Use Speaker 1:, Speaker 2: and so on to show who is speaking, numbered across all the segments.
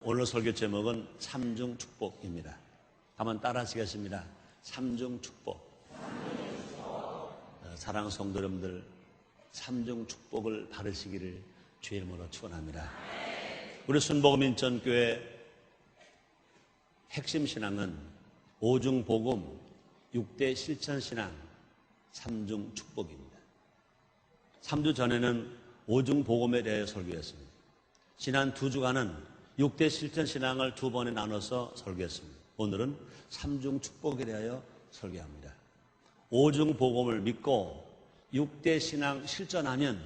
Speaker 1: 오늘 설교 제목은 삼중 축복입니다. 한번 따라 하시겠습니다. 삼중 축복. 사랑하는 성도 여러분들, 삼중 축복을 받으시기를 주의 이름으로 축원합니다. 우리 순복음인천교회 핵심 신앙은 오중 복음, 6대 실천 신앙, 삼중 축복입니다. 3주 전에는 오중 복음에 대해 설교했습니다. 지난 2주간은 6대 실천 신앙을 2번에 나눠서 설교했습니다. 오늘은 삼중 축복에 대하여 설교합니다. 오중 복음을 믿고 6대 신앙 실천하면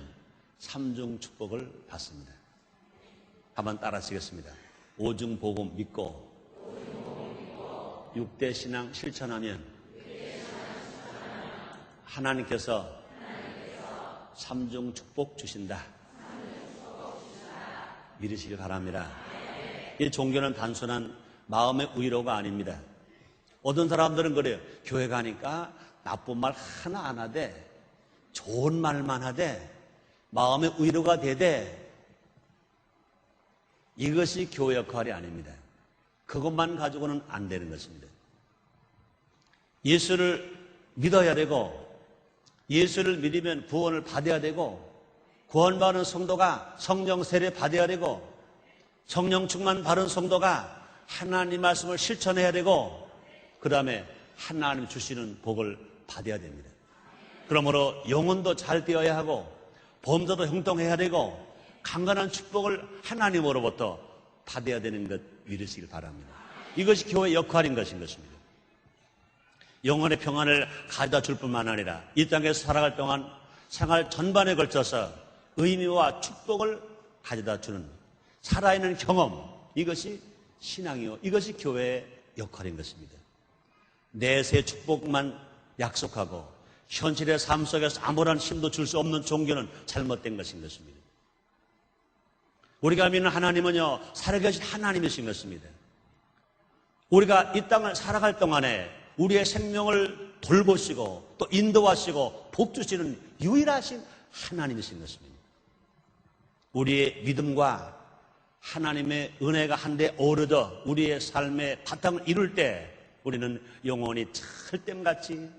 Speaker 1: 삼중 축복을 받습니다. 한번 따라 하시겠습니다. 오중 복음 믿고 6대 신앙 실천하면 하나님께서 삼중 축복 주신다. 믿으시길 바랍니다. 이 종교는 단순한 마음의 위로가 아닙니다. 어떤 사람들은 그래요. 교회 가니까 나쁜 말 하나 안 하되 좋은 말만 하되 마음의 위로가 되되, 이것이 교회 역할이 아닙니다. 그것만 가지고는 안 되는 것입니다. 예수를 믿어야 되고, 예수를 믿으면 구원을 받아야 되고, 구원받은 성도가 성령 세례 받아야 되고, 성령 충만 받은 성도가 하나님 말씀을 실천해야 되고, 그 다음에 하나님 주시는 복을 받아야 됩니다. 그러므로 영혼도 잘 되어야 하고, 범사도 형통해야 되고, 강건한 축복을 하나님으로부터 받아야 되는 것 믿으시길 바랍니다. 이것이 교회의 역할인 것입니다. 영혼의 평안을 가져다 줄 뿐만 아니라 이 땅에서 살아갈 동안 생활 전반에 걸쳐서 의미와 축복을 가져다 주는 살아있는 경험, 이것이 신앙이요, 이것이 교회의 역할인 것입니다. 내세 축복만 약속하고 현실의 삶 속에서 아무런 힘도 줄 수 없는 종교는 잘못된 것인 것입니다. 우리가 믿는 하나님은요, 살아계신 하나님이신 것입니다. 우리가 이 땅을 살아갈 동안에 우리의 생명을 돌보시고 또 인도하시고 복 주시는 유일하신 하나님이신 것입니다. 우리의 믿음과 하나님의 은혜가 한데 어우러져 우리의 삶의 바탕을 이룰 때 우리는 영원히 철댐같이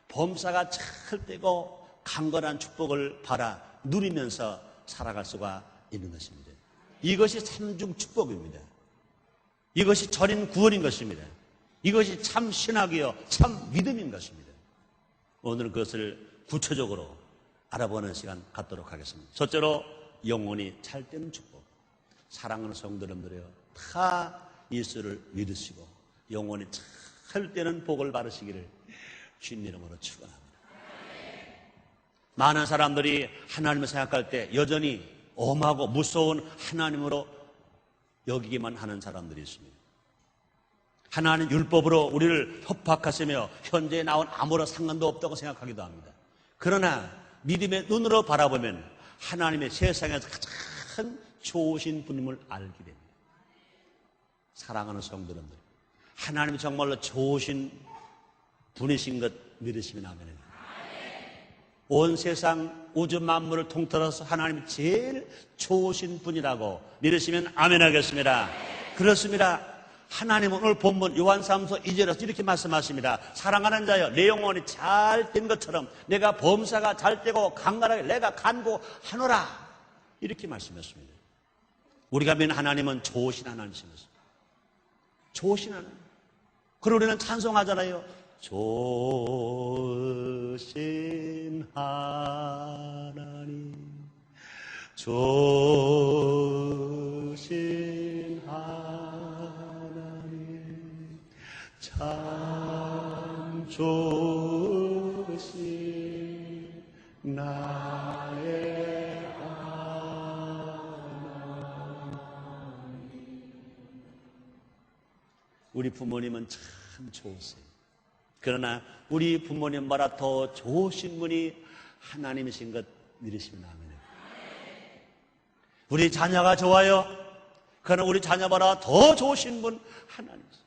Speaker 1: 범사가 철대고 강건한 축복을 받아 누리면서 살아갈 수가 있는 것입니다. 이것이 삼중 축복입니다. 이것이 전인 구원인 것입니다. 이것이 참 신학이요, 참 믿음인 것입니다. 오늘은 그것을 구체적으로 알아보는 시간 갖도록 하겠습니다. 첫째로 영혼이 찰되는 축복. 사랑하는 성도 여러분들이요, 다 예수를 믿으시고 영혼이 찰되는 복을 받으시기를 주님 이름으로 축원합니다. 많은 사람들이 하나님을 생각할 때 여전히 엄하고 무서운 하나님으로 여기기만 하는 사람들이 있습니다. 하나님 율법으로 우리를 협박하시며 현재 나온 아무런 상관도 없다고 생각하기도 합니다. 그러나 믿음의 눈으로 바라보면 하나님의 세상에서 가장 좋으신 분임을 알게 됩니다. 사랑하는 성도님들, 하나님이 정말로 좋으신 분이신 것 믿으시면 아멘입니다. 온 세상 우주 만물을 통틀어서 하나님이 제일 좋으신 분이라고 믿으시면 아멘 하겠습니다. 그렇습니다. 하나님은 오늘 본문 요한사무서 2절에서 이렇게 말씀하십니다. 사랑하는 자여, 내 영혼이 잘 된 것처럼 내가 범사가 잘 되고 강건하게 내가 간구하노라, 이렇게 말씀했습니다. 우리가 믿는 하나님은 좋으신 하나님이십니다. 좋으신 하나님. 그리고 우리는 찬송하잖아요. 좋으신 하나님, 좋으신 하나님, 참 좋으신 나의 하나님. 우리 부모님은 참 좋으세요. 그러나 우리 부모님보다 더 좋으신 분이 하나님이신 것 믿으시면 아멘. 우리 자녀가 좋아요. 그러나 우리 자녀보다 더 좋으신 분 하나님이세요.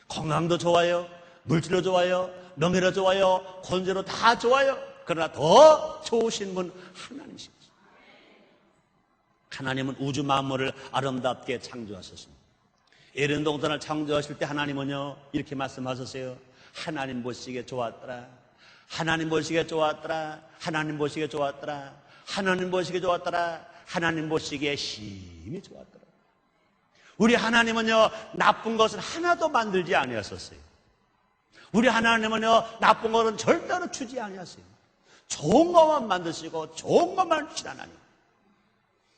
Speaker 1: 건강도 좋아요. 물질도 좋아요. 명예도 좋아요. 권세도 다 좋아요. 그러나 더 좋으신 분 하나님이신 거죠. 하나님은 우주 만물을 아름답게 창조하셨습니다. 에덴 동산을 창조하실 때 하나님은요 이렇게 말씀하셨어요. 하나님 보시기에 좋았더라. 하나님 보시기에 좋았더라. 하나님 보시기에 좋았더라. 하나님 보시기에 좋았더라. 하나님 보시기에 심히 좋았더라. 우리 하나님은요 나쁜 것을 하나도 만들지 아니하셨어요. 우리 하나님은요 나쁜 것은 절대로 주지 아니하세요. 좋은 것만 만드시고 좋은 것만 주신 하나님.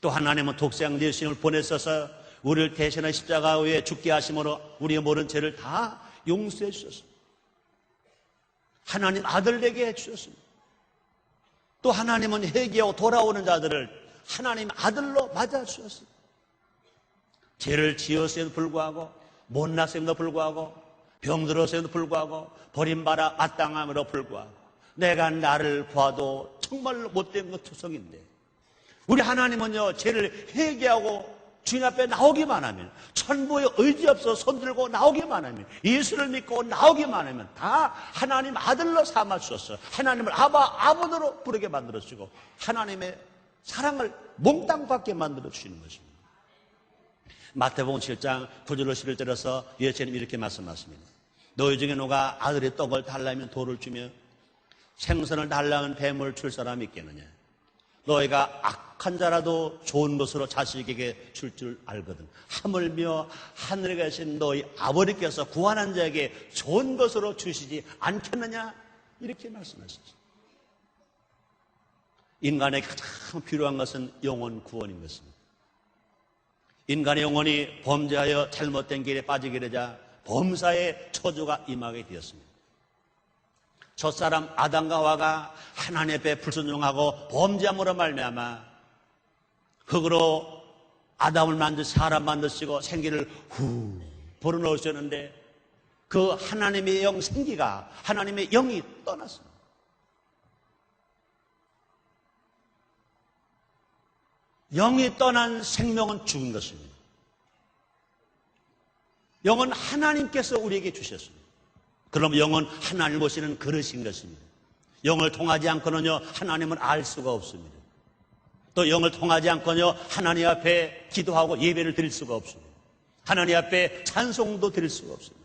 Speaker 1: 또 하나님은 독생 예수님을 보내셔서 우리를 대신한 십자가 위에 죽게 하심으로 우리의 모든 죄를 다 용서해 주셨습니다. 하나님 아들에게 해주셨습니다. 또 하나님은 회개하고 돌아오는 자들을 하나님 아들로 맞아주셨습니다. 죄를 지었음에도 불구하고 못났음에도 불구하고 병들었음에도 불구하고 버림받아 마땅함에도 불구하고 내가 나를 봐도 정말로 못된 것 투성인데 우리 하나님은요 죄를 회개하고 주님 앞에 나오기만 하면 천부에 의지 없어 손들고 나오기만 하면 예수를 믿고 나오기만 하면 다 하나님 아들로 삼아주셔서 하나님을 아버지로 부르게 만들어주시고 하나님의 사랑을 몽땅 받게 만들어주시는 것입니다. 마태복음 7장 9절로 11절에서 예수님이 이렇게 말씀하십니다. 너희 중에 누가 아들의 떡을 달라면 돌을 주며 생선을 달라면 뱀을 줄 사람이 있겠느냐. 너희가 악한 자라도 좋은 것으로 자식에게 줄 줄 알거든. 하물며 하늘에 계신 너희 아버지께서 구원한 자에게 좋은 것으로 주시지 않겠느냐. 이렇게 말씀하셨습니다. 인간에게 가장 필요한 것은 영혼 구원인 것입니다. 인간의 영혼이 범죄하여 잘못된 길에 빠지게 되자 범사의 저주가 임하게 되었습니다. 첫사람 아담과 하와가 하나님 앞에 불순종하고 범죄함으로 말미암아 흙으로 아담을 사람 만드시고 생기를 후 불어넣으셨는데 그 하나님의 영 생기가 하나님의 영이 떠났습니다. 영이 떠난 생명은 죽은 것입니다. 영은 하나님께서 우리에게 주셨습니다. 그럼 영은 하나님을 모시는 그릇인 것입니다. 영을 통하지 않고는요 하나님을 알 수가 없습니다. 또 영을 통하지 않고는요 하나님 앞에 기도하고 예배를 드릴 수가 없습니다. 하나님 앞에 찬송도 드릴 수가 없습니다.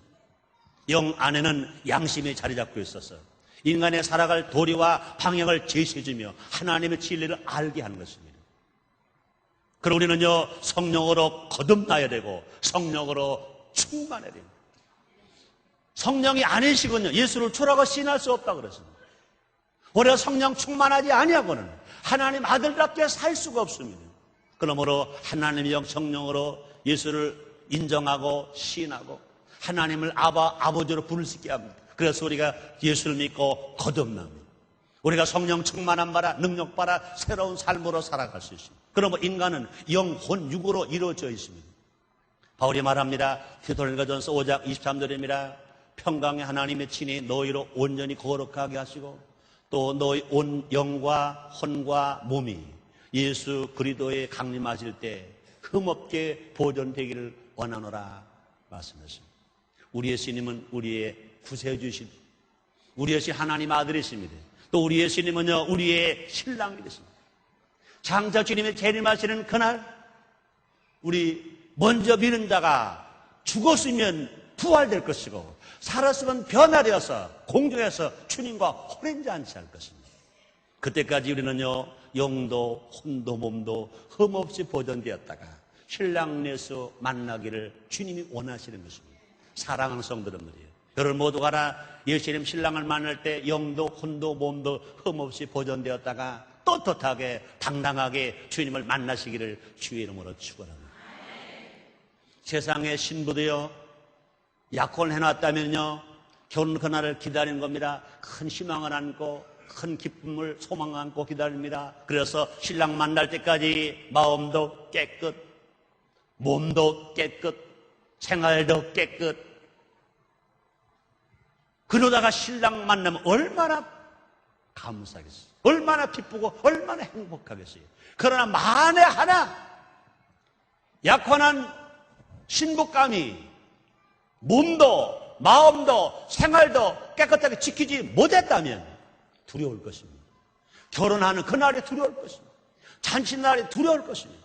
Speaker 1: 영 안에는 양심이 자리 잡고 있어서 인간의 살아갈 도리와 방향을 제시해주며 하나님의 진리를 알게 하는 것입니다. 그리고 우리는요 성령으로 거듭나야 되고 성령으로 충만해야 됩니다. 성령이 아니시군요 예수를 주라고 시인할 수 없다고 그랬습니다. 우리가 성령 충만하지 아니하고는 하나님 아들답게 살 수가 없습니다. 그러므로 하나님의 영 성령으로 예수를 인정하고 시인하고 하나님을 아버지로 부를 수 있게 합니다. 그래서 우리가 예수를 믿고 거듭납니다. 우리가 성령 충만한 바라 능력 바라 새로운 삶으로 살아갈 수 있습니다. 그러므로 인간은 영, 혼, 육으로 이루어져 있습니다. 바울이 말합니다. 디모데전서 5장 23절입니다. 평강의 하나님의 친히 너희로 온전히 거룩하게 하시고 또 너희 온 영과 혼과 몸이 예수 그리스도에 강림하실 때 흠없게 보존되기를 원하노라 말씀하십니다. 우리 예수님은 우리의 구세주이십니다. 우리 예수 하나님 아들이십니다. 또 우리 예수님은요 우리의 신랑이 되십니다. 장차 주님의 재림하시는 그날 우리 먼저 믿는 자가 죽었으면 부활될 것이고 살았으면 변화되어서 공중에서 주님과 혼인자 안치할 것입니다. 그때까지 우리는요 영도 혼도 몸도 흠없이 보존되었다가 신랑 예수 만나기를 주님이 원하시는 것입니다. 사랑하는 성도들이에요. 여러분 모두가 다 예수님 신랑을 만날 때 영도 혼도 몸도 흠없이 보존되었다가 떳떳하게 당당하게 주님을 만나시기를 주의 이름으로 축원합니다. 세상의 신부도요 약혼을 해놨다면요 결혼 그날을 기다리는 겁니다. 큰 희망을 안고 큰 기쁨을 소망을 안고 기다립니다. 그래서 신랑 만날 때까지 마음도 깨끗 몸도 깨끗 생활도 깨끗 그러다가 신랑 만나면 얼마나 감사하겠어요. 얼마나 기쁘고 얼마나 행복하겠어요. 그러나 만에 하나 약혼한 신부감이 몸도 마음도 생활도 깨끗하게 지키지 못했다면 두려울 것입니다. 결혼하는 그날이 두려울 것입니다. 잔치날이 두려울 것입니다.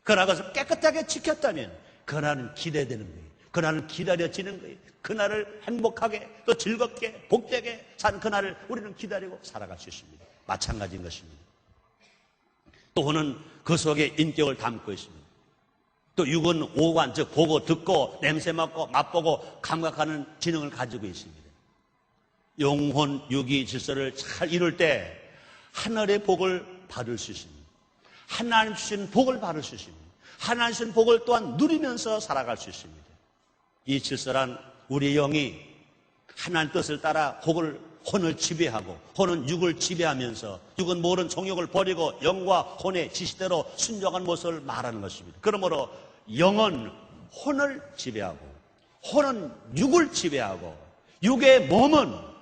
Speaker 1: 그러나 그것을 깨끗하게 지켰다면 그날은 기대되는 거예요. 그날은 기다려지는 거예요. 그날을 행복하게 또 즐겁게 복되게 산 그날을 우리는 기다리고 살아갈 수 있습니다. 마찬가지인 것입니다. 또 혼은 그 속에 인격을 담고 있습니다. 또 육은 오관, 즉 보고 듣고 냄새 맡고 맛보고 감각하는 지능을 가지고 있습니다. 영혼, 육이 질서를 잘 이룰 때 하늘의 복을 받을 수 있습니다. 하나님 주신 복을 받을 수 있습니다. 하나님 주신 복을 또한 누리면서 살아갈 수 있습니다. 이 질서란 우리 영이 하나님 뜻을 따라 혼을 지배하고 혼은 육을 지배하면서 육은 모든 정욕을 버리고 영과 혼의 지시대로 순종한 모습을 말하는 것입니다. 그러므로 영은 혼을 지배하고 혼은 육을 지배하고 육의 몸은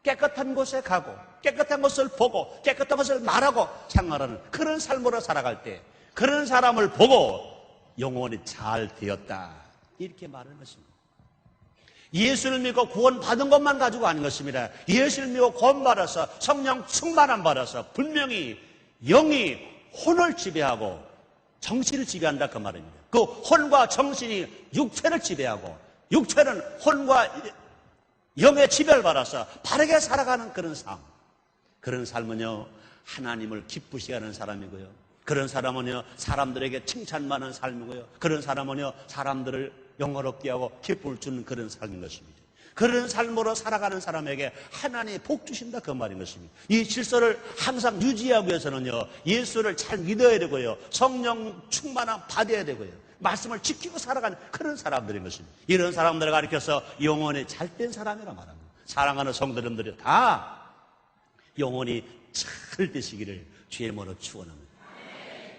Speaker 1: 깨끗한 곳에 가고 깨끗한 것을 보고 깨끗한 것을 말하고 생활하는 그런 삶으로 살아갈 때 그런 사람을 보고 영혼이 잘 되었다 이렇게 말하는 것입니다. 예수를 믿고 구원받은 것만 가지고 아닌 것입니다. 예수를 믿고 구원받아서 성령 충만함 받아서 분명히 영이 혼을 지배하고 정신을 지배한다 그 말입니다. 그 혼과 정신이 육체를 지배하고 육체는 혼과 영의 지배를 받아서 바르게 살아가는 그런 삶. 그런 삶은요 하나님을 기쁘시게 하는 사람이고요. 그런 사람은요 사람들에게 칭찬받는 삶이고요. 그런 사람은요 사람들을 영화롭게 하고 기쁨을 주는 그런 삶인 것입니다. 그런 삶으로 살아가는 사람에게 하나님이 복 주신다 그 말인 것입니다. 이 질서를 항상 유지하기 위해서는요 예수를 잘 믿어야 되고요. 성령 충만함 받아야 되고요. 말씀을 지키고 살아가는 그런 사람들인 것입니다. 이런 사람들을 가리켜서 영혼이 잘된 사람이라 말합니다. 사랑하는 성도님들이 다 영혼이 잘 되시기를 주의 이름으로 축원합니다.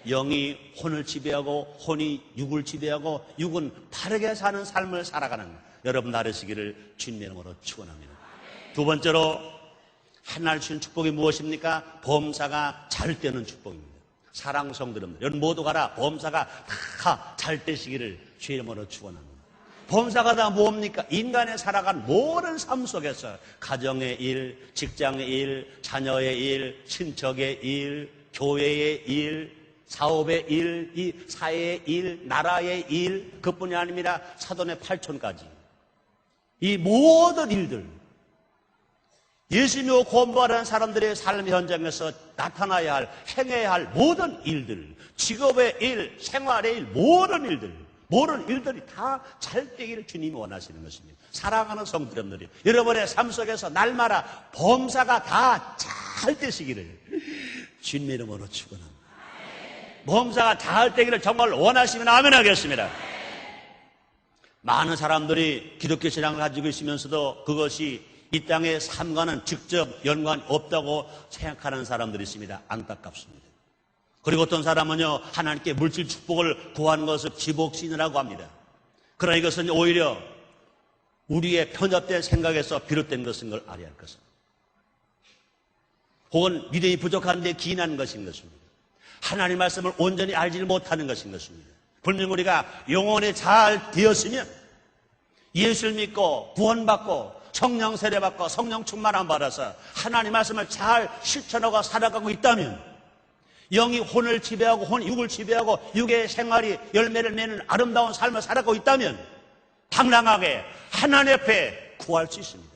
Speaker 1: 영이 혼을 지배하고 혼이 육을 지배하고 육은 바르게 사는 삶을 살아가는 여러분 나르시기를 주님의 이름으로 축원합니다. 두 번째로 하나님 주신 축복이 무엇입니까? 범사가 잘 되는 축복입니다. 사랑 성도님들 여러분 모두가 다 범사가 다 잘 되시기를 주의 이름으로 축원합니다. 범사가 다 뭡니까? 인간의 살아간 모든 삶 속에서 가정의 일, 직장의 일, 자녀의 일, 친척의 일, 교회의 일, 사업의 일, 이 사회의 일, 나라의 일, 그뿐이 아닙니다. 사돈의 8촌까지. 이 모든 일들, 예수님을 구원받은 사람들의 삶의 현장에서 나타나야 할, 행해야 할 모든 일들, 직업의 일, 생활의 일, 모든 일들이 다 잘 되기를 주님이 원하시는 것입니다. 사랑하는 성도님들이 여러분의 삶 속에서 날마다 범사가 다 잘 되시기를 주님의 이름으로 축원합니다. 범사가 잘 되기를 정말 원하시면 아멘 하겠습니다. 많은 사람들이 기독교 신앙을 가지고 있으면서도 그것이 이 땅의 삶과는 직접 연관이 없다고 생각하는 사람들이 있습니다. 안타깝습니다. 그리고 어떤 사람은요 하나님께 물질 축복을 구하는 것을 지복신이라고 합니다. 그러나 이것은 오히려 우리의 편협된 생각에서 비롯된 것인 걸 알아야 할 것입니다. 혹은 믿음이 부족한 데 기인한 것인 것입니다. 하나님 말씀을 온전히 알지 못하는 것인 것입니다. 분명 우리가 영혼이 잘 되었으면 예수를 믿고 구원받고 성령 세례받고 성령 충만함 받아서 하나님 말씀을 잘 실천하고 살아가고 있다면 영이 혼을 지배하고 혼이 육을 지배하고 육의 생활이 열매를 맺는 아름다운 삶을 살아가고 있다면 당당하게 하나님 앞에 구할 수 있습니다.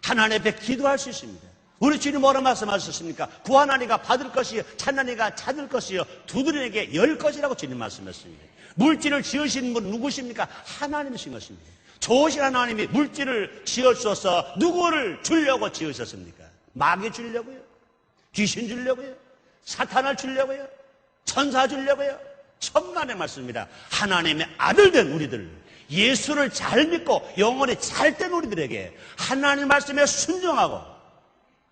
Speaker 1: 하나님 앞에 기도할 수 있습니다. 우리 주님 뭐라 말씀하셨습니까? 구하나니가 받을 것이요 찾나니가 찾을 것이요 두드리에게 열 것이라고 주님 말씀하셨습니다. 물질을 지으신 분 누구십니까? 하나님이신 것입니다. 좋으신 하나님이 물질을 지어주셔서 누구를 주려고 지으셨습니까? 마귀 주려고요? 귀신 주려고요? 사탄을 주려고요? 천사 주려고요? 천만의 말씀입니다. 하나님의 아들된 우리들, 예수를 잘 믿고 영혼이 잘된 우리들에게 하나님 말씀에 순종하고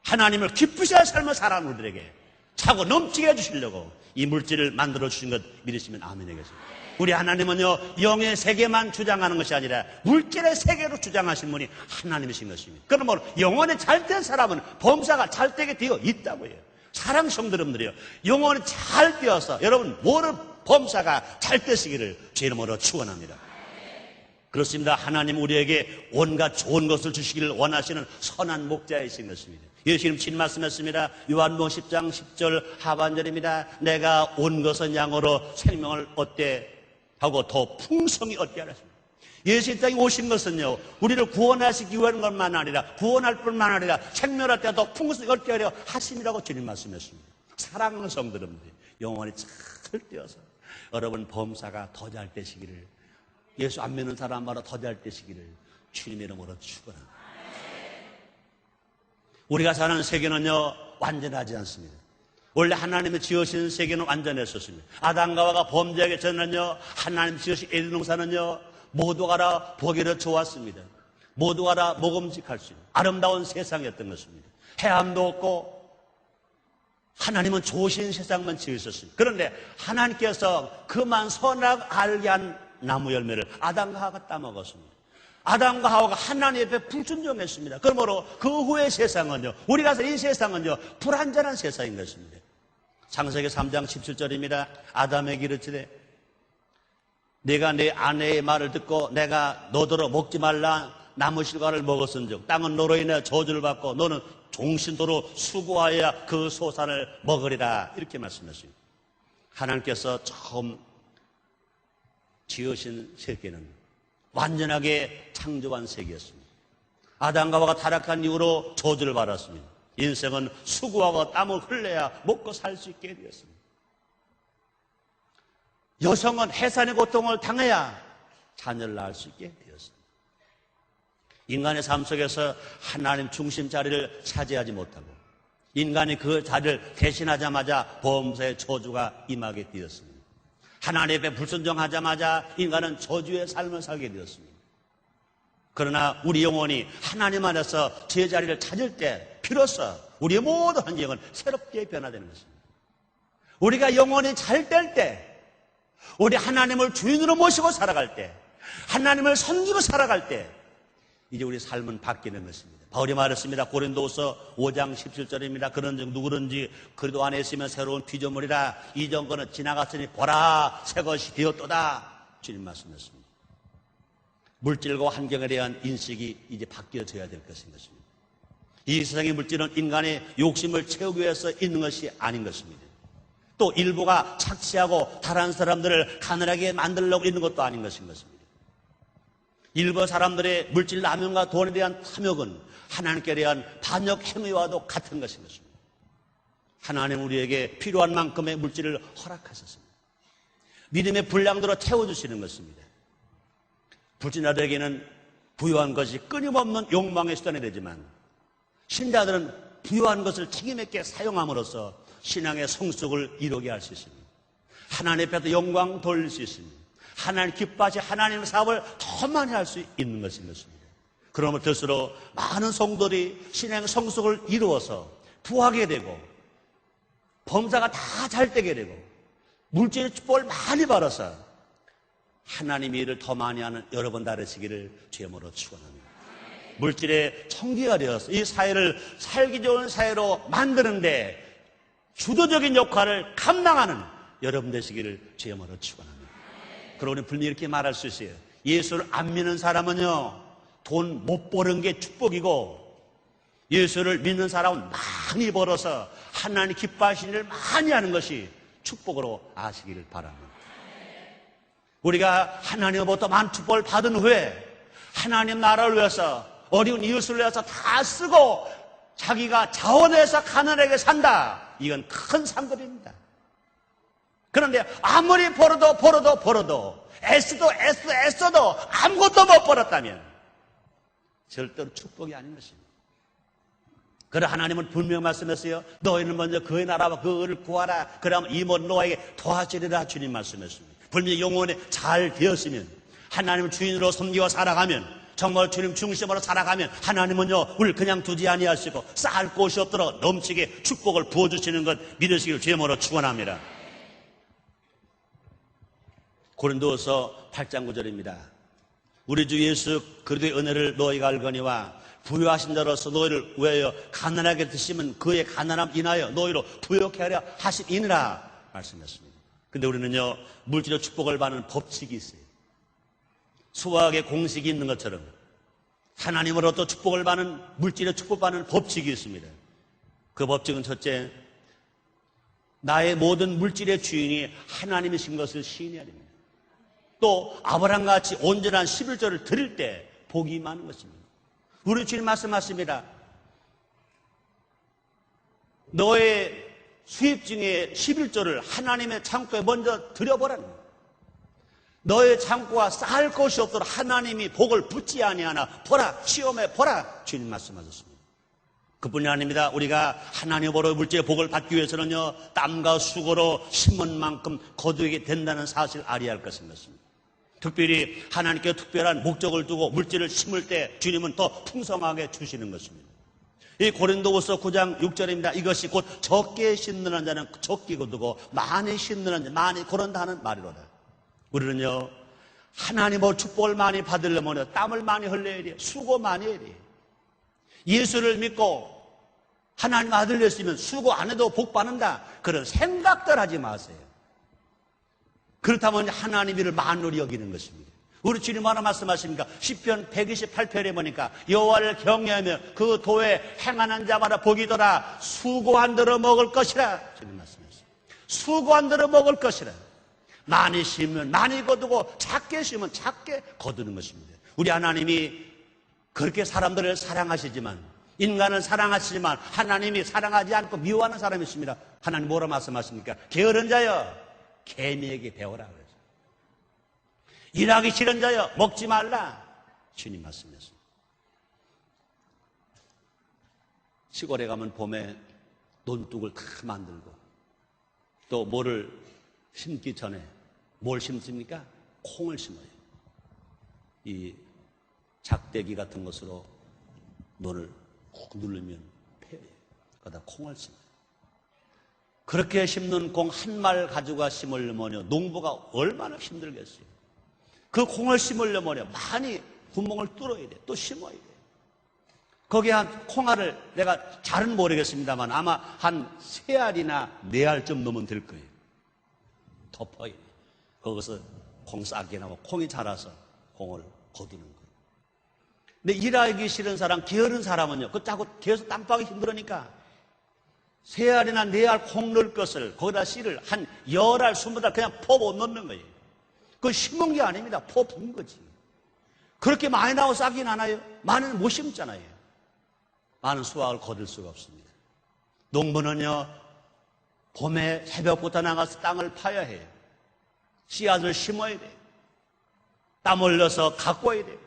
Speaker 1: 하나님을 기쁘시게 할 삶을 살아가는 우리들에게 차고 넘치게 해주시려고 이 물질을 만들어 주신 것 믿으시면 아멘 하겠습니다. 우리 하나님은요 영의 세계만 주장하는 것이 아니라 물질의 세계로 주장하신 분이 하나님이신 것입니다. 그러면 영혼이 잘된 사람은 범사가 잘되게 되어 있다고 해요. 사랑 성도님들이요 영혼이 잘 되어서 여러분 모든 범사가 잘 되시기를 주 이름으로 축원합니다. 그렇습니다. 하나님 우리에게 온갖 좋은 것을 주시기를 원하시는 선한 목자이신 것입니다. 예수님 친 말씀했습니다. 요한복음 10장 10절 하반절입니다. 내가 온 것은 양으로 생명을 얻게 하고 더 풍성히 얻게 하였습니다. 예수 이 땅에 오신 것은요, 우리를 구원하시기 위한 것만 아니라, 구원할 뿐만 아니라 생명할 때 더 풍성히 얻게 하려 하심이라고 주님 말씀했습니다. 사랑하는 성도들, 영원히 잘 되어서 여러분 범사가 더 잘 되시기를, 예수 안 믿는 사람마다 더 잘 되시기를 주님의 이름으로 축원합니다. 우리가 사는 세계는요, 완전하지 않습니다. 원래 하나님이 지으신 세계는 완전했었습니다. 아담과 하와가 범죄하기 전에는요, 하나님 지으신 에덴 동산은요, 모두가 다 보기로 좋았습니다. 모두가 다 먹음직할 수 있는 아름다운 세상이었던 것입니다. 해함도 없고 하나님은 좋으신 세상만 지으셨습니다. 그런데 하나님께서 그만 선악 알게 한 나무 열매를 아담과 하와가 따먹었습니다. 아담과 하와가 하나님 앞에 불순종했습니다. 그러므로 그 후의 세상은요, 우리가 사는 이 세상은요, 불완전한 세상인 것입니다. 창세기 3장 17절입니다. 아담에게 이르시되 내가 내 아내의 말을 듣고 내가 너더러 먹지 말라 나무 실과를 먹었은즉 땅은 너로 인해 저주를 받고 너는 종신토로 수고하여야 그 소산을 먹으리라, 이렇게 말씀했습니다. 하나님께서 처음 지으신 세계는 완전하게 창조한 세계였습니다. 아담과 하와가 타락한 이후로 저주를 받았습니다. 인생은 수고하고 땀을 흘려야 먹고 살 수 있게 되었습니다. 여성은 해산의 고통을 당해야 자녀를 낳을 수 있게 되었습니다. 인간의 삶 속에서 하나님 중심 자리를 차지하지 못하고 인간이 그 자리를 대신하자마자 범사의 저주가 임하게 되었습니다. 하나님 앞에 불순종하자마자 인간은 저주의 삶을 살게 되었습니다. 그러나 우리 영혼이 하나님 안에서 제자리를 찾을 때 비로소 우리의 모든 환경은 새롭게 변화되는 것입니다. 우리가 영혼이 잘 될 때, 우리 하나님을 주인으로 모시고 살아갈 때, 하나님을 섬기고 살아갈 때 이제 우리 삶은 바뀌는 것입니다. 바울이 말했습니다. 고린도후서 5장 17절입니다. 그런즉 누구든지 그리스도 안에 있으면 새로운 피조물이라 이전 것은 지나갔으니 보라 새 것이 되었도다, 주님 말씀했습니다. 물질과 환경에 대한 인식이 이제 바뀌어져야 될 것인 것입니다. 이 세상의 물질은 인간의 욕심을 채우기 위해서 있는 것이 아닌 것입니다. 또 일부가 착취하고 다른 사람들을 가난하게 만들려고 있는 것도 아닌 것인 것입니다. 일부 사람들의 물질 남용과 돈에 대한 탐욕은 하나님께 대한 반역 행위와도 같은 것인 것입니다. 하나님 우리에게 필요한 만큼의 물질을 허락하셨습니다. 믿음의 분량대로 채워주시는 것입니다. 불신자들에게는 부유한 것이 끊임없는 욕망의 수단이 되지만 신자들은 부유한 것을 책임있게 사용함으로써 신앙의 성숙을 이루게 할 수 있습니다. 하나님 앞에서 영광 돌릴 수 있습니다. 하나님 기뻐하시 하나님의 사업을 더 많이 할 수 있는 것인 것입니다. 그러면 될수록 많은 성도들이 신앙의 성숙을 이루어서 부하게 되고 범사가 다 잘되게 되고 물질의 축복을 많이 받아서 하나님의 일을 더 많이 하는 여러분 되시기를 주님으로 축원합니다. 물질의 청기가 되어서 이 사회를 살기 좋은 사회로 만드는데 주도적인 역할을 감당하는 여러분 되시기를 주님으로 축원합니다. 그러니 분명히 이렇게 말할 수 있어요. 예수를 안 믿는 사람은요, 돈 못 버는 게 축복이고 예수를 믿는 사람은 많이 벌어서 하나님 기뻐하시는 일을 많이 하는 것이 축복으로 아시기를 바랍니다. 우리가 하나님으로부터 많은 축복을 받은 후에 하나님 나라를 위해서 어려운 이웃을 위해서 다 쓰고 자기가 자원해서 가난하게 산다, 이건 큰 상급입니다. 그런데 아무리 벌어도 애써도 아무것도 못 벌었다면 절대로 축복이 아닌 것입니다. 그러나 하나님은 분명히 말씀했어요. 너희는 먼저 그의 나라와 그 의를 구하라. 그러면 이 모든 너에게 도와주리라, 주님 말씀했습니다. 분명히 영혼이 잘 되었으면, 하나님을 주인으로 섬기고 살아가면, 정말 주님 중심으로 살아가면 하나님은요 우리를 그냥 두지 아니하시고 쌓을 곳이 없도록 넘치게 축복을 부어주시는 것 믿으시기를 주님으로 축원합니다. 고린도서 8장 9절입니다. 우리 주 예수 그리스도의 은혜를 너희가 알거니와 부유하신 자로서 너희를 위하여 가난하게 드시면 그의 가난함 인하여 너희로 부욕해 하려 하심이니라 말씀했습니다. 근데 우리는요 물질의 축복을 받는 법칙이 있어요. 수학의 공식이 있는 것처럼 하나님으로부터 축복을 받는, 물질의 축복받는 법칙이 있습니다. 그 법칙은 첫째, 나의 모든 물질의 주인이 하나님이신 것을 시인해야 됩니다. 또 아브라함같이 온전한 11조를 드릴 때 복이 많은 것입니다. 우리 주님 말씀하십니다. 너의 수입 중에 11조를 하나님의 창고에 먼저 드려보라는 거예요. 너의 창고가 쌓을 것이 없도록 하나님이 복을 붓지 아니하나 보라, 시험해 보라, 주님 말씀하셨습니다. 그뿐이 아닙니다. 우리가 하나님으로 물질의 복을 받기 위해서는요, 땀과 수고로 심은 만큼 거두게 된다는 사실을 알아야 할 것인 것입니다. 특별히 하나님께 특별한 목적을 두고 물질을 심을 때 주님은 더 풍성하게 주시는 것입니다. 이 고린도후서 9장 6절입니다. 이것이 곧 적게 심는 자는 적게 거두고 많이 심는 자 많이 거른다는 말이로다. 우리는요, 하나님의 축복을 많이 받으려면 땀을 많이 흘려야 돼요. 수고 많이 해야 돼요. 예수를 믿고 하나님 아들 됐으면 수고 안 해도 복 받는다, 그런 생각들 하지 마세요. 그렇다면 하나님 일을 만홀히 여기는 것입니다. 우리 주님 하나 말씀하십니까? 시편 128편에 보니까 여호와를 경외하며 그 도에 행하는 자마다 복이더라. 수고한 대로 먹을 것이라. 주님 말씀하셨습니다. 수고한 대로 먹을 것이라. 많이 심으면 많이 거두고 작게 심으면 작게 거두는 것입니다. 우리 하나님이 그렇게 사람들을 사랑하시지만, 인간을 사랑하시지만 하나님이 사랑하지 않고 미워하는 사람이 있습니다. 하나님 뭐라 말씀하십니까? 게으른 자여 개미에게 배워라 그러죠. 일하기 싫은 자여 먹지 말라, 주님 말씀이었습니다. 시골에 가면 봄에 논둑을 다 만들고, 또 뭐를 심기 전에 뭘 심습니까? 콩을 심어요. 이 작대기 같은 것으로 논을 꾹 누르면 패요. 그러다 콩을 심어요. 그렇게 심는 콩 한 말 가져가 심으려면 농부가 얼마나 힘들겠어요. 그 콩을 심으려면 많이 구멍을 뚫어야 돼. 또 심어야 돼. 거기에 한 콩알을 내가 잘은 모르겠습니다만 아마 한 3알이나 4알쯤 넣으면 될 거예요. 덮어야 돼. 거기서 콩 싹이 나고 콩이 자라서 콩을 거두는 거예요. 근데 일하기 싫은 사람, 게으른 사람은요, 그 자꾸 계속 땀 빠기 힘들으니까 3알이나 4알 콩 넣을 것을 거기다 씨를 한 10알, 20알 그냥 퍼 넣는 거예요. 그건 심은 게 아닙니다. 퍼 부은 거지. 그렇게 많이 나고 싹이 나나요? 많이는 못 심잖아요. 많은 수확을 거둘 수가 없습니다. 농부는요, 봄에 새벽부터 나가서 땅을 파야 해요. 씨앗을 심어야 돼요. 땀 흘려서 가꿔야 돼요.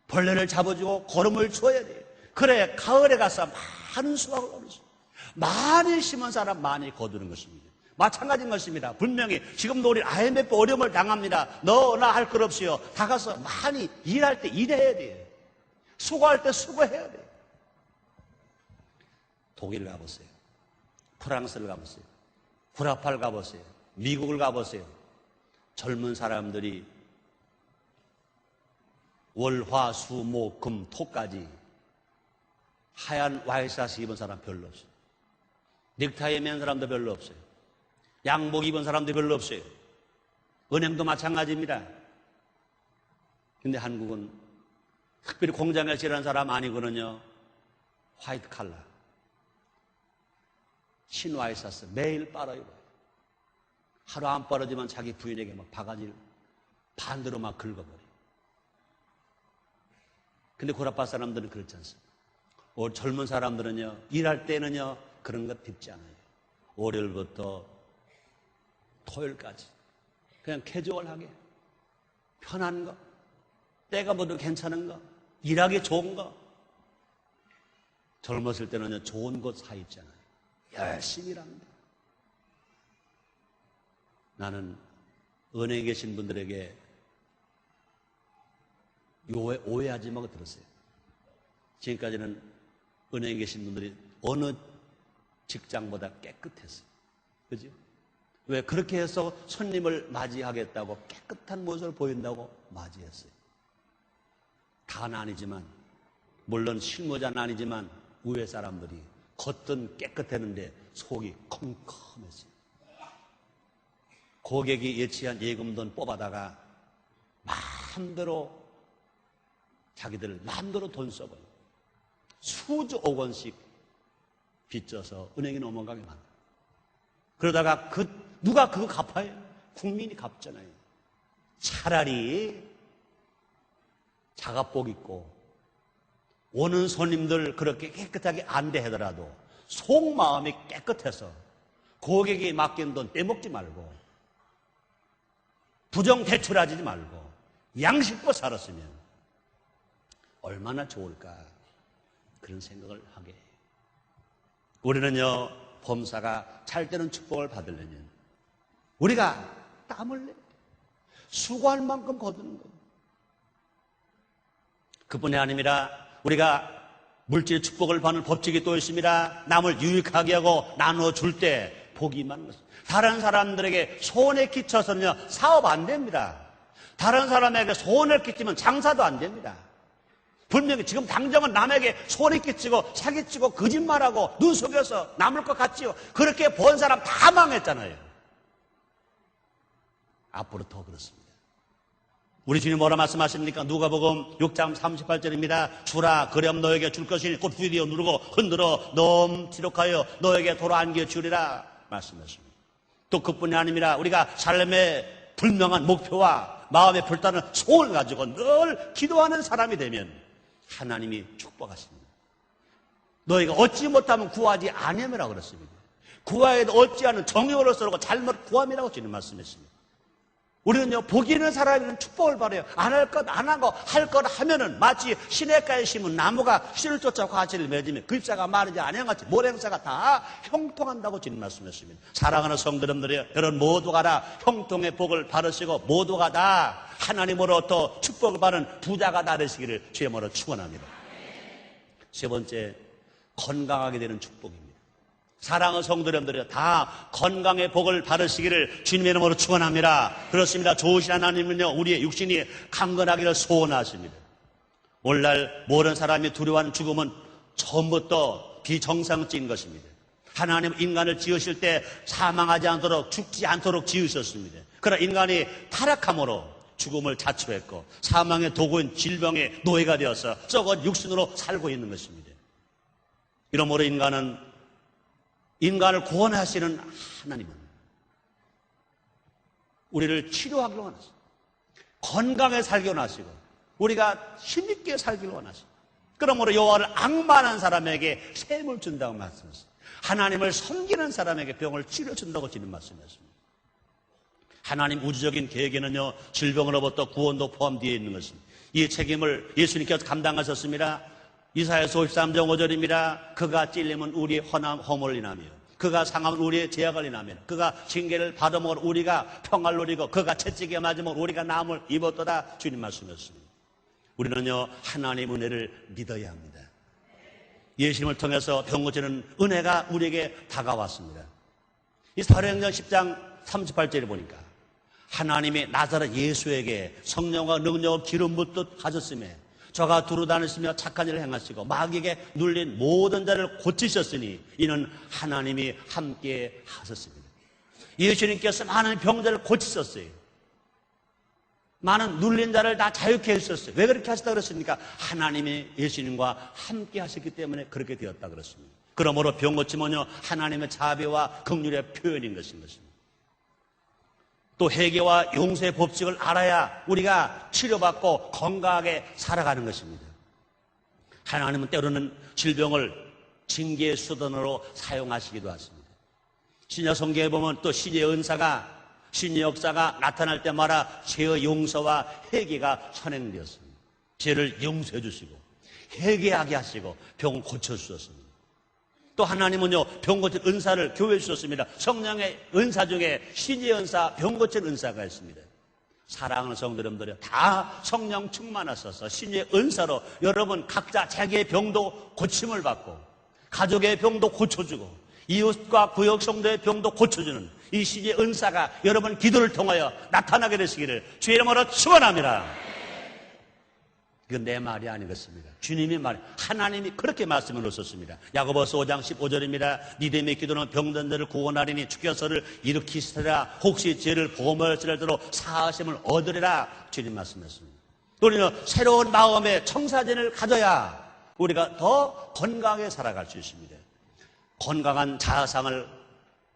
Speaker 1: 벌레를 잡아주고 거름을 줘야 돼요. 그래 가을에 가서 많은 수확을 얻을 수 있어요. 많이 심은 사람 많이 거두는 것입니다. 마찬가지인 것입니다. 분명히 지금도 우리 IMF 어려움을 당합니다. 너나 할 것 없이요, 다 가서 많이 일할 때 일해야 돼요. 수고할 때 수고해야 돼요. 독일 가보세요. 프랑스를 가보세요. 구라팔 가보세요. 미국을 가보세요. 젊은 사람들이 월, 화, 수, 목, 금, 토까지 하얀 와이셔츠 입은 사람 별로 없어요. 넥타이 맨 사람도 별로 없어요. 양복 입은 사람도 별로 없어요. 은행도 마찬가지입니다. 근데 한국은 특별히 공장에서 일하는 사람 아니거든요. 화이트 칼라, 흰 와이셔츠 매일 빨아 입어요. 하루 안 빨아지면 자기 부인에게 막 바가지를 반대로 막 긁어버려요. 근데 구라파 사람들은 그렇지 않습니다. 젊은 사람들은요, 일할 때는요, 그런 것 빚지 않아요. 월요일부터 토요일까지 그냥 캐주얼하게 편한 거, 때가 묻어도 괜찮은 거, 일하기 좋은 거. 젊었을 때는요, 좋은 곳 사 입잖아요. 열심히 일합니다. 나는 은행에 계신 분들에게 오해하지 말고 들었어요. 지금까지는 은행에 계신 분들이 어느 직장보다 깨끗했어요. 그죠? 왜? 그렇게 해서 손님을 맞이하겠다고 깨끗한 모습을 보인다고 맞이했어요. 다는 아니지만, 물론 실무자는 아니지만 우회 사람들이 겉은 깨끗했는데 속이 컴컴했어요. 고객이 예치한 예금돈 뽑아다가 마음대로 자기들 마음대로 돈 써버려요. 수조 억 원씩 빚져서 은행에 넘어가게 만들어요. 그러다가 누가 그거 갚아요? 국민이 갚잖아요. 차라리 자갑복 입고 오는 손님들 그렇게 깨끗하게 안대하더라도 속마음이 깨끗해서 고객이 맡긴 돈 떼먹지 말고 부정 대출하지 말고 양식껏 살았으면 얼마나 좋을까 그런 생각을 하게 해요. 우리는요 범사가 잘되는 축복을 받으려면 우리가 땀을 내요. 수고할 만큼 거두는 거예요. 그뿐이 아닙니다. 우리가 물질 축복을 받는 법칙이 또 있습니다. 남을 유익하게 하고 나눠줄 때 복이 임하는 것입니다. 다른 사람들에게 손해 끼쳐서는요 사업 안 됩니다. 다른 사람에게 손해를 끼치면 장사도 안 됩니다. 분명히 지금 당장은 남에게 손해 끼치고 사기치고 거짓말하고 눈 속여서 남을 것 같지요. 그렇게 본 사람 다 망했잖아요. 앞으로 더 그렇습니다. 우리 주님 뭐라 말씀하십니까? 누가복음 6장 38절입니다. 주라 그럼 너에게 줄 것이니 곧 휘리어 누르고 흔들어 넘치도하여 너에게 돌아안겨 주리라 말씀하십니다. 또 그뿐이 아닙니다. 우리가 삶의 분명한 목표와 마음의 불타는 소원을 가지고 늘 기도하는 사람이 되면 하나님이 축복하십니다. 너희가 얻지 못하면 구하지 아니함이라고 그랬습니다. 구하여도 얻지 않은 정욕으로서 잘못 구함이라고 주님 말씀했습니다. 우리는요 복이 있는 사람에게는 축복을 받아요. 안 할 것 안 하고 할 것 하면은 마치 시냇가에 심은 나무가 씨를 쫓아 과실을 맺으면 그 잎사가 마르지 아니한같이 모래사가 다 형통한다고 주님 말씀했습니다. 사랑하는 성도님들이여 여러분 모두가 다 형통의 복을 받으시고 모두가 다 하나님으로부터 축복을 받은 부자가 되시기를 주의 이름으로 축원합니다. 세 번째 건강하게 되는 축복입니다. 사랑하는 성도님들이 다 건강의 복을 받으시기를 주님의 이름으로 축원합니다. 그렇습니다. 좋으신 하나님은요 우리의 육신이 강건하기를 소원하십니다. 오늘날 모든 사람이 두려워하는 죽음은 처음부터 비정상적인 것입니다. 하나님 인간을 지으실 때 사망하지 않도록 죽지 않도록 지으셨습니다. 그러나 인간이 타락함으로 죽음을 자초했고 사망의 도구인 질병의 노예가 되어서 썩은 육신으로 살고 있는 것입니다. 이러므로 인간을 구원하시는 하나님은 우리를 치료하기로 원하시고 건강에 살기로 원하시고 우리가 힘있게 살기로 원하시고 그러므로 여호와를 앙만한 사람에게 샘을 준다고 말씀하셨습니다. 하나님을 섬기는 사람에게 병을 치료준다고 주님 말씀하셨습니다. 하나님 우주적인 계획에는요 질병으로부터 구원도 포함되어 있는 것입니다. 이 책임을 예수님께서 감당하셨습니다. 이사야서 53장 5절입니다. 그가 찔리면 우리의 허물을 인하며 그가 상하면 우리의 죄악을 인하며 그가 징계를 받으면 우리가 평화를 누리고 그가 채찍에 맞으면 우리가 나음을 입었도다 주님 말씀이었습니다. 우리는요 하나님의 은혜를 믿어야 합니다. 예수님을 통해서 병 고치는 은혜가 우리에게 다가왔습니다. 이 사도행전 10장 38절에 보니까 하나님이 나사렛 예수에게 성령과 능력을 기름 붓듯 하셨음에 저가 두루 다니시며 착한 일을 행하시고 마귀에게 눌린 모든 자를 고치셨으니 이는 하나님이 함께 하셨습니다. 예수님께서 많은 병자를 고치셨어요. 많은 눌린 자를 다 자유케 해주셨어요. 왜 그렇게 하셨다 그랬습니까? 하나님이 예수님과 함께 하셨기 때문에 그렇게 되었다 그랬습니다. 그러므로 병 고치면요 하나님의 자비와 긍휼의 표현인 것입니다. 또 회개와 용서의 법칙을 알아야 우리가 치료받고 건강하게 살아가는 것입니다. 하나님은 때로는 질병을 징계의 수단으로 사용하시기도 하십니다. 신약 성경에 보면 또 신의 은사가 신의 역사가 나타날 때마다 죄의 용서와 회개가 선행되었습니다. 죄를 용서해 주시고 회개하게 하시고 병을 고쳐주셨습니다. 또 하나님은요 병 고칠 은사를 교회에 주셨습니다. 성령의 은사 중에 신의 은사, 병 고칠 은사가 있습니다. 사랑하는 성도님들이 다 성령 충만하셔서 신의 은사로 여러분 각자 자기의 병도 고침을 받고 가족의 병도 고쳐주고 이웃과 구역 성도의 병도 고쳐주는 이 신의 은사가 여러분 기도를 통하여 나타나게 되시기를 주의 이름으로 축원합니다. 이건 내 말이 아니겠습니다. 주님의 말, 하나님이 그렇게 말씀을 놓으셨습니다. 야고보서 5장 15절입니다. 니들의 기도는 병든 자를 구원하리니 주께서를 일으키시리라. 혹시 죄를 범하였을지라도 사하심을 얻으리라. 주님 말씀하셨습니다. 우리는 새로운 마음의 청사진을 가져야 우리가 더 건강하게 살아갈 수 있습니다. 건강한 자아상을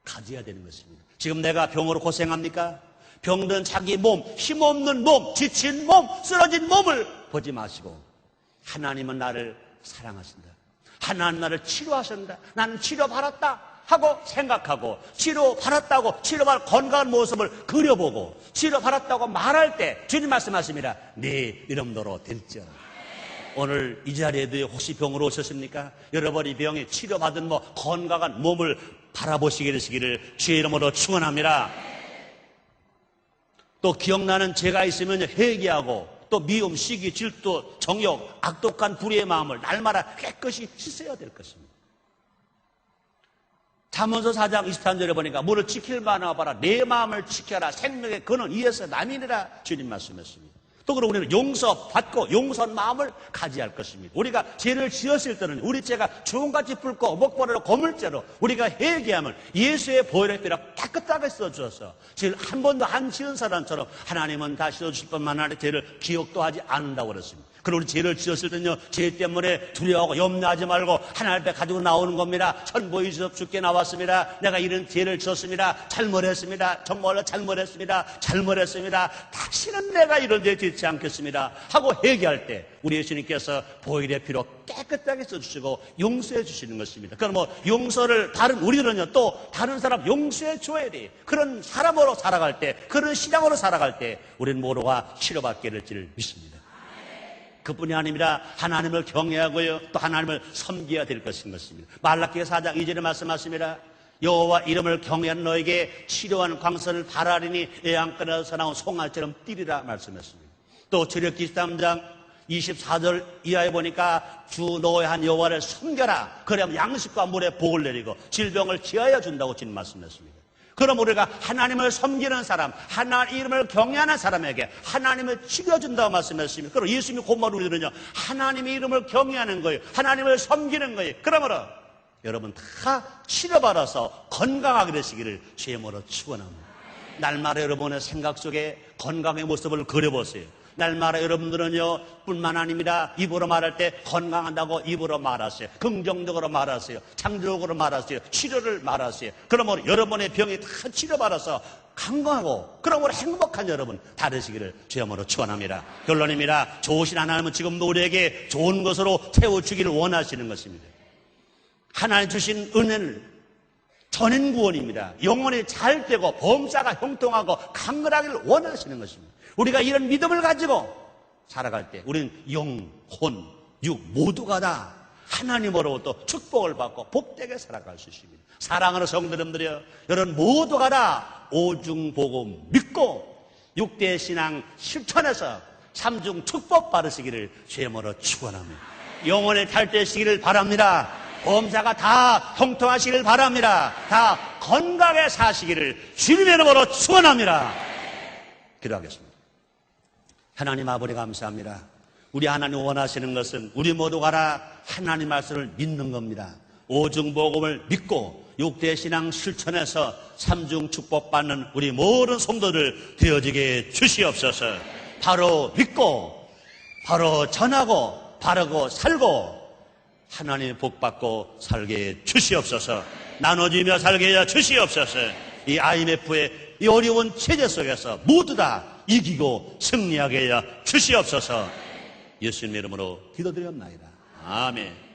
Speaker 1: 가져야 되는 것입니다. 지금 내가 병으로 고생합니까? 병든 자기 몸, 힘없는 몸, 지친 몸, 쓰러진 몸을 보지 마시고 하나님은 나를 사랑하신다. 하나님 나를 치료하신다. 나는 치료받았다 하고 생각하고 치료받았다고 치료받을 건강한 모습을 그려보고 치료받았다고 말할 때 주님 말씀하십니다. 네 이름대로 될지어다. 오늘 이 자리에도 혹시 병으로 오셨습니까? 여러분이 병에 치료받은 건강한 몸을 바라보시게 되시기를 주의 이름으로 축원합니다. 또 기억나는 죄가 있으면 회개하고 또 미움, 시기, 질투, 정욕, 악독한 불의의 마음을 날마다 깨끗이 씻어야 될 것입니다. 잠언서 4장 23절에 보니까 무를 지킬 만한 바라 내 마음을 지켜라 생명의 근원 이에서 남이니라 주님 말씀했습니다. 또 그럼 우리는 용서받고 용서한 마음을 가져야 할 것입니다. 우리가 죄를 지었을 때는 우리 죄가 주홍같이 붉고 목보라로 거물죄로 우리가 회개하면 예수의 보혈의 피로 깨끗하게 씻어주어서 죄를 한 번도 안 지은 사람처럼 하나님은 다 씻어주실 뿐만 아니라 죄를 기억도 하지 않는다고 그랬습니다. 그리고 우리 죄를 지었을 때는요, 죄 때문에 두려워하고 염려하지 말고 하나님 앞에 가지고 나오는 겁니다. 천보이 주옵 주께 나왔습니다. 내가 이런 죄를 지었습니다. 잘못했습니다. 정말로 잘못했습니다. 다시는 내가 이런 죄 짓지 않겠습니다 하고 회개할 때 우리 예수님께서 보혈의 피로 깨끗하게 써주시고 용서해 주시는 것입니다. 그럼 용서를 우리는요 또 다른 사람 용서해 줘야 돼. 그런 사람으로 살아갈 때, 그런 신앙으로 살아갈 때 우리는 모두가 치료받게 될 줄 믿습니다. 그뿐이 아닙니다. 하나님을 경외하고요 또 하나님을 섬겨야 될 것인 것입니다. 말라기서 4장 2절에 말씀하십니다. 여호와 이름을 경외하는 너에게 치료한 광선을 바라리니 애양간에서 나온 송아지처럼 뛰리라 말씀했습니다. 또 출애굽기 13장 24절 이하에 보니까 주 너의 한 여호와를 섬겨라. 그래야 양식과 물에 복을 내리고 질병을 지하여 준다고 주님 말씀했습니다. 그럼 우리가 하나님을 섬기는 사람, 하나님 이름을 경외하는 사람에게 하나님을 치료준다고 말씀했습니다. 그럼 예수님이 곧말 우리들은요 하나님의 이름을 경외하는 거예요. 하나님을 섬기는 거예요. 그러므로 여러분 다 치료받아서 건강하게 되시기를 주의 이름으로 축원합니다. 날마다 여러분의 생각 속에 건강의 모습을 그려보세요. 날마다 여러분들은요 뿐만 아닙니다. 입으로 말할 때 건강한다고 입으로 말하세요. 긍정적으로 말하세요. 창조적으로 말하세요. 치료를 말하세요. 그러면 여러분의 병이 다 치료받아서 건강하고 그러므로 행복한 여러분 다 되시기를 주의 이름으로 축원합니다. 결론입니다. 좋으신 하나님은 지금도 우리에게 좋은 것으로 채워주기를 원하시는 것입니다. 하나님 주신 은혜는 전인구원입니다. 영혼이 잘 되고 범사가 형통하고 강건하기를 원하시는 것입니다. 우리가 이런 믿음을 가지고 살아갈 때 우리는 영, 혼, 육 모두가 다 하나님으로부터 축복을 받고 복되게 살아갈 수 있습니다. 사랑하는 성도님들이여, 여러분 모두가 다 오중복음 믿고 6대 신앙 실천해서 3중 축복 받으시기를 주의 이름으로 축원합니다. 영혼의 탈되시기를 바랍니다. 범사가 다 형통하시기를 바랍니다. 다 건강하게 사시기를 주님의 이름으로 축원합니다. 기도하겠습니다. 하나님 아버지 감사합니다. 우리 하나님 원하시는 것은 우리 모두가 다 하나님 말씀을 믿는 겁니다. 오중복음을 믿고 6대 신앙 실천해서 3중 축복받는 우리 모든 성도들 되어지게 주시옵소서. 바로 믿고 바로 전하고 바르고 살고 하나님의 복받고 살게 주시옵소서. 나눠지며 살게 해 주시옵소서. 이 IMF의 이 어려운 체제 속에서 모두 다 이기고 승리하게 해 주시옵소서. 예수님의 이름으로 기도드렸나이다. 아멘.